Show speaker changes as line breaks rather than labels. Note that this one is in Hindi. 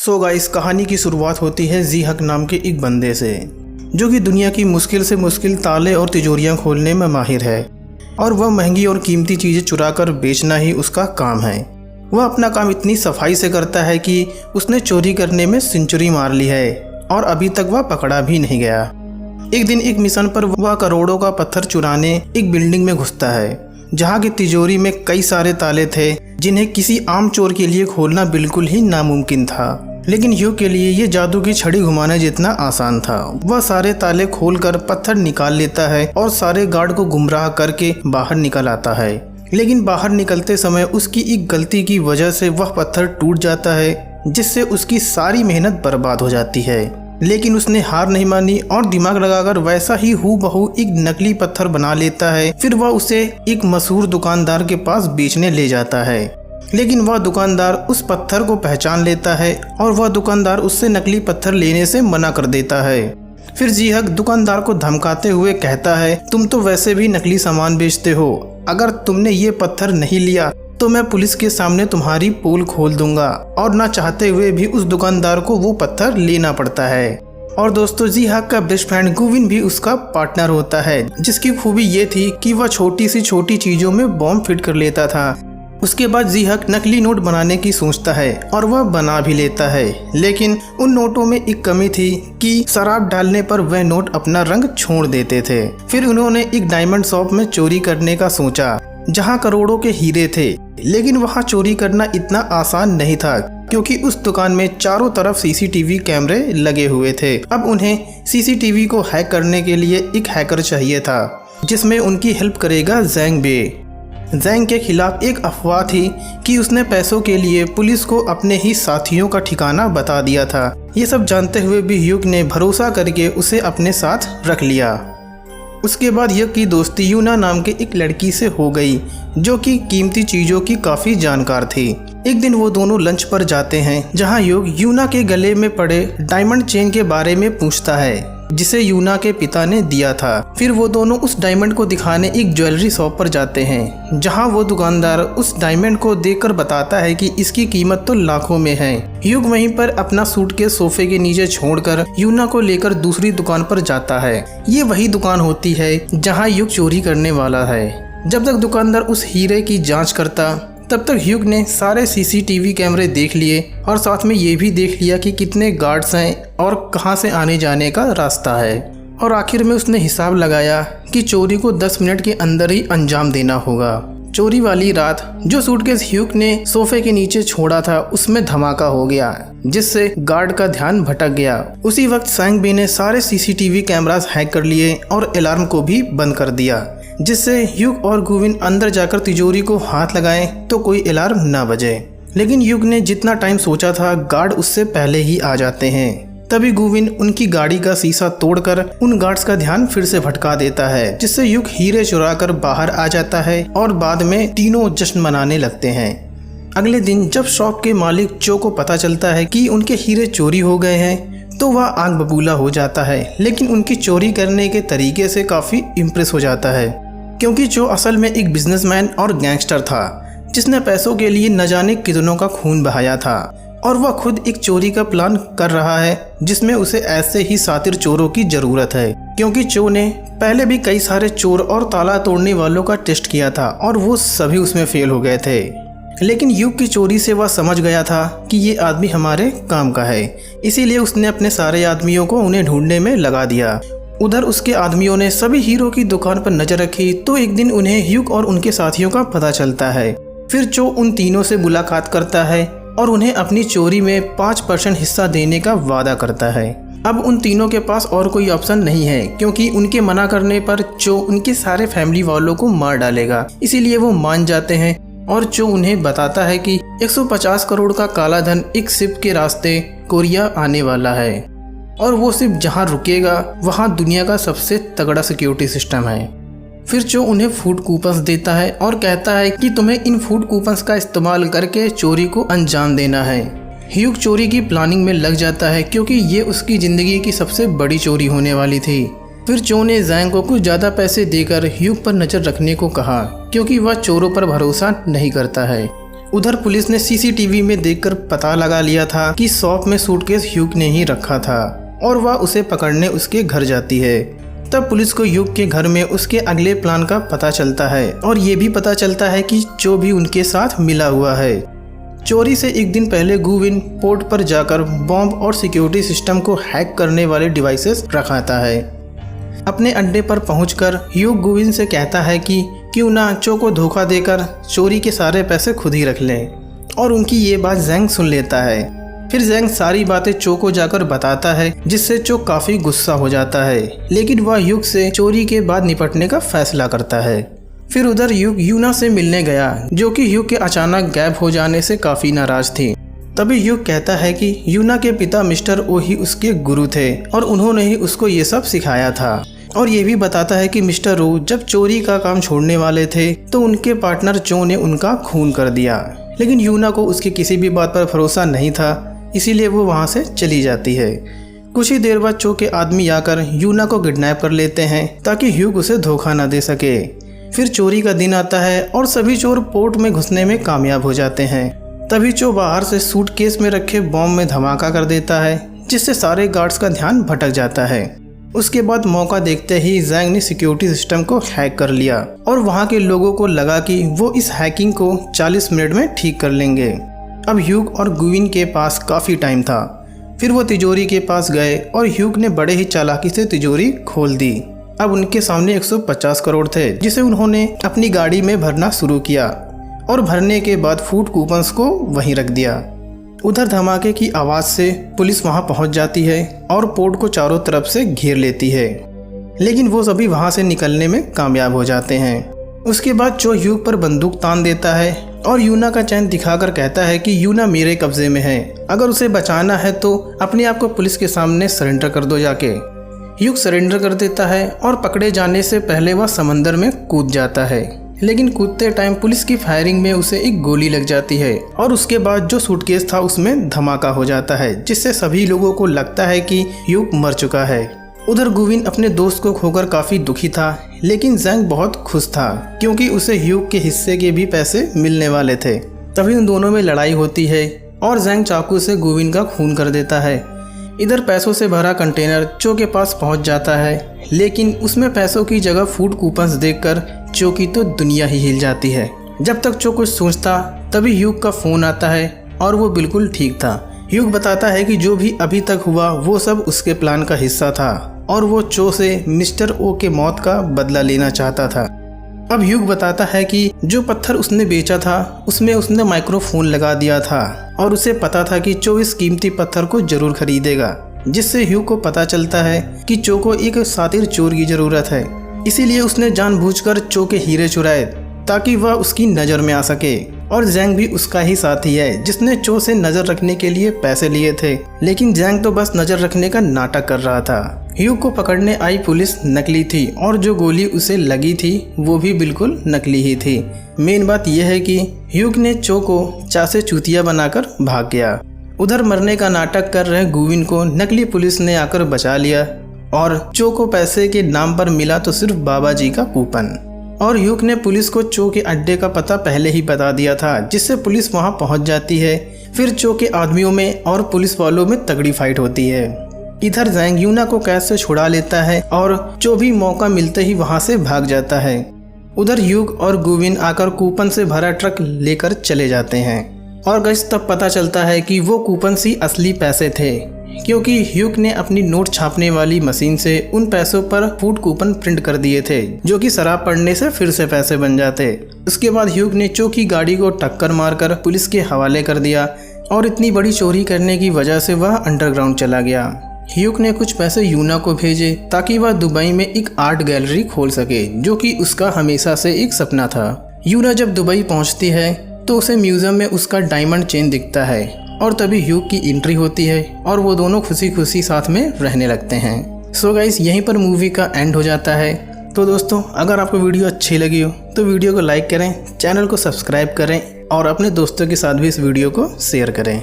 सो गाइस, कहानी की शुरुआत होती है जी हक नाम के एक बंदे से, जो कि दुनिया की मुश्किल से मुश्किल ताले और तिजोरियां खोलने में माहिर है और वह महंगी और कीमती चीज़ें चुराकर बेचना ही उसका काम है। वह अपना काम इतनी सफाई से करता है कि उसने चोरी करने में सेंचुरी मार ली है और अभी तक वह पकड़ा भी नहीं गया। एक दिन एक मिशन पर वह करोड़ों का पत्थर चुराने एक बिल्डिंग में घुसता है, जहाँ की तिजोरी में कई सारे ताले थे जिन्हें किसी आम चोर के लिए खोलना बिल्कुल ही नामुमकिन था। लेकिन ह्यूग के लिए ये जादू की छड़ी घुमाना जितना आसान था। वह सारे ताले खोलकर पत्थर निकाल लेता है और सारे गार्ड को गुमराह करके बाहर निकल आता है। लेकिन बाहर निकलते समय उसकी एक गलती की वजह से वह पत्थर टूट जाता है, जिससे उसकी सारी मेहनत बर्बाद हो जाती है। लेकिन उसने हार नहीं मानी और दिमाग लगाकर वैसा ही हूबहू एक नकली पत्थर बना लेता है। फिर वह उसे एक मशहूर दुकानदार के पास बेचने ले जाता है। लेकिन वह दुकानदार उस पत्थर को पहचान लेता है और वह दुकानदार उससे नकली पत्थर लेने से मना कर देता है। फिर जी हक दुकानदार को धमकाते हुए कहता है, तुम तो वैसे भी नकली सामान बेचते हो, अगर तुमने ये पत्थर नहीं लिया तो मैं पुलिस के सामने तुम्हारी पोल खोल दूंगा। और ना चाहते हुए भी उस दुकानदार को वो पत्थर लेना पड़ता है। और दोस्तों, जी हक का बेस्ट फ्रेंड गुविन भी उसका पार्टनर होता है, जिसकी खूबी ये थी कि वह छोटी सी छोटी चीजों में बॉम्ब फिट कर लेता था। उसके बाद जी हक नकली नोट बनाने की सोचता है और वह बना भी लेता है। लेकिन उन नोटों में एक कमी थी कि शराब डालने पर वह नोट अपना रंग छोड़ देते थे। फिर उन्होंने एक डायमंड शॉप में चोरी करने का सोचा, जहां करोड़ों के हीरे थे। लेकिन वहां चोरी करना इतना आसान नहीं था, क्योंकि उस दुकान में चारों तरफ सीसीटीवी कैमरे लगे हुए थे। अब उन्हें सीसीटीवी को हैक करने के लिए एक हैकर चाहिए था, जिसमें उनकी हेल्प करेगा ज़ैंग बे। ज़ैंग के खिलाफ एक अफवाह थी कि उसने पैसों के लिए पुलिस को अपने ही साथियों का ठिकाना बता दिया था। ये सब जानते हुए भी ह्यूग ने भरोसा करके उसे अपने साथ रख लिया। उसके बाद ह्यूग की दोस्ती यूना नाम के एक लड़की से हो गई, जो कि कीमती चीज़ों की काफ़ी जानकार थी। एक दिन वो दोनों लंच पर जाते हैं, जहां ह्यूग यूना के गले में पड़े डायमंड चेन के बारे में पूछता है, जिसे यूना के पिता ने दिया था। फिर वो दोनों उस डायमंड को दिखाने एक ज्वेलरी शॉप पर जाते हैं, जहां वो दुकानदार उस डायमंड को देखकर बताता है कि इसकी कीमत तो लाखों में है। ह्यूग वहीं पर अपना सूटकेस सोफे के नीचे छोड़कर यूना को लेकर दूसरी दुकान पर जाता है। ये वही दुकान होती है जहां ह्यूग चोरी करने वाला है। जब तक दुकानदार उस हीरे की जाँच करता, तब तक ह्यूग ने सारे सीसीटीवी कैमरे देख लिए और साथ में ये भी देख लिया कि कितने गार्ड्स हैं और कहां से आने जाने का रास्ता है। और आखिर में उसने हिसाब लगाया कि चोरी को 10 मिनट के अंदर ही अंजाम देना होगा। चोरी वाली रात जो सूटकेस ह्यूग ने सोफे के नीचे छोड़ा था, उसमें धमाका हो गया, जिससे गार्ड का ध्यान भटक गया। उसी वक्त ज़ैंग बे ने सारे सीसीटीवी कैमरास हैक कर लिए और अलार्म को भी बंद कर दिया, जिससे ह्यूग और गुविन अंदर जाकर तिजोरी को हाथ लगाएं तो कोई अलार्म ना बजे। लेकिन ह्यूग ने जितना टाइम सोचा था, गार्ड उससे पहले ही आ जाते हैं। तभी गुविन उनकी गाड़ी का शीशा तोड़कर उन गार्ड्स का ध्यान फिर से भटका देता है, जिससे ह्यूग हीरे चुराकर बाहर आ जाता है और बाद में तीनों जश्न मनाने लगते हैं। अगले दिन जब शॉप के मालिक चो को पता चलता है कि उनके हीरे चोरी हो गए हैं, तो वह आग बबूला हो जाता है। लेकिन उनकी चोरी करने के तरीके से काफ़ी इम्प्रेस हो जाता है, क्योंकि जो असल में एक बिजनेसमैन और गैंगस्टर था, जिसने पैसों के लिए न जाने कितनों का खून बहाया था। और वह खुद एक चोरी का प्लान कर रहा है, जिसमें उसे ऐसे ही शातिर चोरों की ज़रूरत है, क्योंकि चो ने पहले भी कई सारे चोर और ताला तोड़ने वालों का टेस्ट किया था और वो सभी उसमें फेल हो गए थे। लेकिन ह्यूग की चोरी से वह समझ गया था कि ये आदमी हमारे काम का है, इसीलिए उसने अपने सारे आदमियों को उन्हें ढूंढने में लगा दिया। उधर उसके आदमियों ने सभी हीरो की दुकान पर नजर रखी, तो एक दिन उन्हें ह्यूग और उनके साथियों का पता चलता है। फिर चो उन तीनों से मुलाकात करता है और उन्हें अपनी चोरी में 5% हिस्सा देने का वादा करता है। अब उन तीनों के पास और कोई ऑप्शन नहीं है, क्योंकि उनके मना करने पर चो उनके सारे फैमिली वालों को मार डालेगा। इसीलिए वो मान जाते हैं और चो उन्हें बताता है कि 150 करोड़ का काला धन एक शिप के रास्ते कोरिया आने वाला है और वो शिप जहाँ रुकेगा वहाँ दुनिया का सबसे तगड़ा सिक्योरिटी सिस्टम है। फिर चो उन्हें फूड कूपन्स देता है और कहता है कि तुम्हें इन फूड कूपन्स का इस्तेमाल करके चोरी को अंजाम देना है। ह्यूग चोरी की प्लानिंग में लग जाता है, क्योंकि ये उसकी ज़िंदगी की सबसे बड़ी चोरी होने वाली थी। फिर चो ने ज़ैंग को कुछ ज़्यादा पैसे देकर ह्यूग पर नज़र रखने को कहा, क्योंकि वह चोरों पर भरोसा नहीं करता है। उधर पुलिस ने सीसीटीवी में देखकर पता लगा लिया था कि शॉप में सूटकेस ह्यूग ने ही रखा था और वह उसे पकड़ने उसके घर जाती है। तब पुलिस को ह्यूग के घर में उसके अगले प्लान का पता चलता है और ये भी पता चलता है कि चो भी उनके साथ मिला हुआ है। चोरी से एक दिन पहले गुविन पोर्ट पर जाकर बॉम्ब और सिक्योरिटी सिस्टम को हैक करने वाले डिवाइसेस रखाता है। अपने अड्डे पर पहुंचकर ह्यूग गुविन से कहता है कि क्यों ना चो को धोखा देकर चोरी के सारे पैसे खुद ही रख लें, और उनकी ये बात जैंग सुन लेता है। फिर जैंग सारी बातें चो को जाकर बताता है, जिससे चो काफ़ी गुस्सा हो जाता है, लेकिन वह ह्यूग से चोरी के बाद निपटने का फैसला करता है। फिर उधर ह्यूग यूना से मिलने गया, जो कि ह्यूग के अचानक गायब हो जाने से काफ़ी नाराज थी। तभी ह्यूग कहता है कि यूना के पिता मिस्टर ओ ही उसके गुरु थे और उन्होंने ही उसको ये सब सिखाया था, और ये भी बताता है कि मिस्टर ओ जब चोरी का काम छोड़ने वाले थे तो उनके पार्टनर चो ने उनका खून कर दिया, लेकिन यूना को उसकी किसी भी बात पर भरोसा नहीं था, इसीलिए वो वहाँ से चली जाती है। कुछ ही देर बाद चो के आदमी आकर यूना को किडनैप कर लेते हैं ताकि ह्यूग उसे धोखा न दे सके। फिर चोरी का दिन आता है और सभी चोर पोर्ट में घुसने में कामयाब हो जाते हैं। तभी चो बाहर से सूटकेस में रखे बॉम्ब में धमाका कर देता है, जिससे सारे गार्ड्स का ध्यान भटक जाता है। उसके बाद मौका देखते ही जैंग ने सिक्योरिटी सिस्टम को हैक कर लिया और वहाँ के लोगों को लगा कि वो इस हैकिंग को 40 मिनट में ठीक कर लेंगे। अब ह्यूग और गुविन के पास काफ़ी टाइम था। फिर वो तिजोरी के पास गए और ह्यूग ने बड़े ही चालाकी से तिजोरी खोल दी। अब उनके सामने 150 करोड़ थे, जिसे उन्होंने अपनी गाड़ी में भरना शुरू किया और भरने के बाद फूड कूपन्स को वहीं रख दिया। उधर धमाके की आवाज़ से पुलिस वहां पहुंच जाती है और पोर्ट को चारों तरफ से घेर लेती है, लेकिन वो सभी वहां से निकलने में कामयाब हो जाते हैं। उसके बाद चो ह्यूग पर बंदूक तान देता है और यूना का चैन दिखाकर कहता है कि यूना मेरे कब्जे में है, अगर उसे बचाना है तो अपने आप को पुलिस के सामने सरेंडर कर दो जाके। ह्यूग सरेंडर कर देता है और पकड़े जाने से पहले वह समंदर में कूद जाता है, लेकिन कूदते टाइम पुलिस की फायरिंग में उसे एक गोली लग जाती है और उसके बाद जो सूटकेस था उसमें धमाका हो जाता है, जिससे सभी लोगों को लगता है कि ह्यूग मर चुका है। उधर गुविन अपने दोस्त को खोकर काफ़ी दुखी था, लेकिन जैंग बहुत खुश था क्योंकि उसे ह्यूग के हिस्से के भी पैसे मिलने वाले थे। तभी उन दोनों में लड़ाई होती है और जैंग चाकू से गुविन का खून कर देता है। इधर पैसों से भरा कंटेनर चो के पास पहुंच जाता है, लेकिन उसमें पैसों की जगह फूड कूपन्स देखकर चो की तो दुनिया ही हिल जाती है। जब तक चो कुछ सोचता तभी ह्यूग का फ़ोन आता है और वो बिल्कुल ठीक था। ह्यूग बताता है कि जो भी अभी तक हुआ वो सब उसके प्लान का हिस्सा था और वो चो से मिस्टर ओ के मौत का बदला लेना चाहता था। अब ह्यूग बताता है कि जो पत्थर उसने बेचा था उसमें उसने माइक्रोफोन लगा दिया था और उसे पता था कि चो इस कीमती पत्थर को जरूर खरीदेगा, जिससे ह्यूग को पता चलता है कि चो को एक सातिर चोर की ज़रूरत है। इसीलिए उसने जानबूझकर चो के हीरे चुराए ताकि वह उसकी नज़र में आ सके। और जैंग भी उसका ही साथी है जिसने चो से नज़र रखने के लिए पैसे लिए थे, लेकिन जैंग तो बस नज़र रखने का नाटक कर रहा था। ह्यूग को पकड़ने आई पुलिस नकली थी और जो गोली उसे लगी थी वो भी बिल्कुल नकली ही थी। मेन बात यह है कि ह्यूग ने चो को चा से चूतिया बनाकर भाग गया। उधर मरने का नाटक कर रहे गुविन को नकली पुलिस ने आकर बचा लिया और चो को पैसे के नाम पर मिला तो सिर्फ बाबा जी का कूपन। और ह्यूग ने पुलिस को चो के अड्डे का पता पहले ही बता दिया था, जिससे पुलिस वहां पहुंच जाती है। फिर चो के आदमियों में और पुलिस वालों में तगड़ी फाइट होती है। इधर जैंग यूना को कैद से छुड़ा लेता है और चो भी मौका मिलते ही वहां से भाग जाता है। उधर ह्यूग और गुविन आकर कूपन से भरा ट्रक लेकर चले जाते हैं और गाइस तब पता चलता है कि वो कूपन सी असली पैसे थे, क्योंकि ह्यूग ने अपनी नोट छापने वाली मशीन से उन पैसों पर फूड कूपन प्रिंट कर दिए थे, जो कि शराब पड़ने से फिर से पैसे बन जाते। उसके बाद ह्यूग ने चो की गाड़ी को टक्कर मारकर पुलिस के हवाले कर दिया और इतनी बड़ी चोरी करने की वजह से वह अंडरग्राउंड चला गया। ह्यूग ने कुछ पैसे यूना को भेजे ताकि वह दुबई में एक आर्ट गैलरी खोल सके, जो कि उसका हमेशा से एक सपना था। यूना जब दुबई पहुंचती है तो उसे म्यूजियम में उसका डायमंड चेन दिखता है और तभी ह्यूग की एंट्री होती है और वो दोनों खुशी खुशी साथ में रहने लगते हैं। सो गाइस यहीं पर मूवी का एंड हो जाता है। तो दोस्तों अगर आपको वीडियो अच्छी लगी हो तो वीडियो को लाइक करें, चैनल को सब्सक्राइब करें और अपने दोस्तों के साथ भी इस वीडियो को शेयर करें।